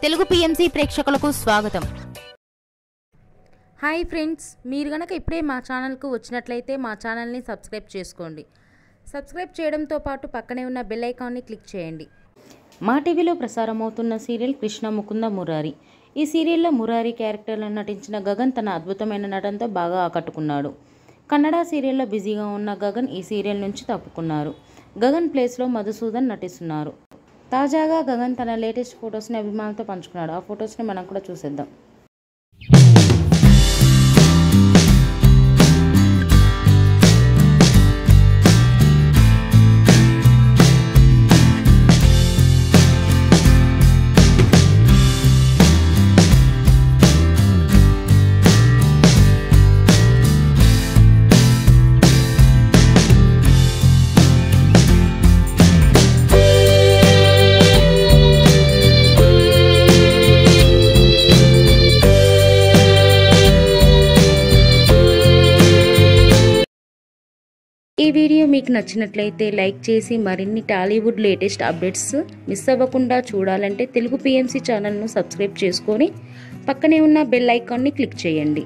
Telugu PMC ప్రేక్షకులకు స్వాగతం. Hi friends, మీరు గనక ఇప్పుడే మా ఛానల్కు వచ్చినట్లయితే మా ఛానల్ని సబ్స్క్రైబ్ చేసుకోండి. సబ్స్క్రైబ్ చేయడంతో పాటు పక్కనే ఉన్న బెల్ ఐకాన్ని క్లిక్ చేయండి. మా టీవీలో ప్రసారమవుతున్న సీరియల్ కృష్ణ ముకుంద మురారి. ఈ సీరియల్లో మురారి క్యారెక్టర్లో నటించిన గగన్ తన అద్భుతమైన నటనతో బాగా ఆకట్టుకున్నాడు. కన్నడ సీరియల్లో బిజీగా ఉన్న గగన్ ఈ సీరియల్ నుంచి తప్పుకున్నారు. గగన్ ప్లేస్లో మధుసూదన్ నటిస్తున్నారు. తాజాగా గగన్ తన లేటెస్ట్ ఫొటోస్ని అభిమానులతో పంచుకున్నాడు. ఆ ఫొటోస్ని మనం కూడా చూసేద్దాం. ఈ వీడియో మీకు నచ్చినట్లయితే లైక్ చేసి మరిన్ని టాలీవుడ్ లేటెస్ట్ అప్డేట్స్ మిస్ అవ్వకుండా చూడాలంటే తెలుగు పిఎంసి ఛానల్ను సబ్స్క్రైబ్ చేసుకొని పక్కనే ఉన్న బెల్ ఐకాన్ని క్లిక్ చేయండి.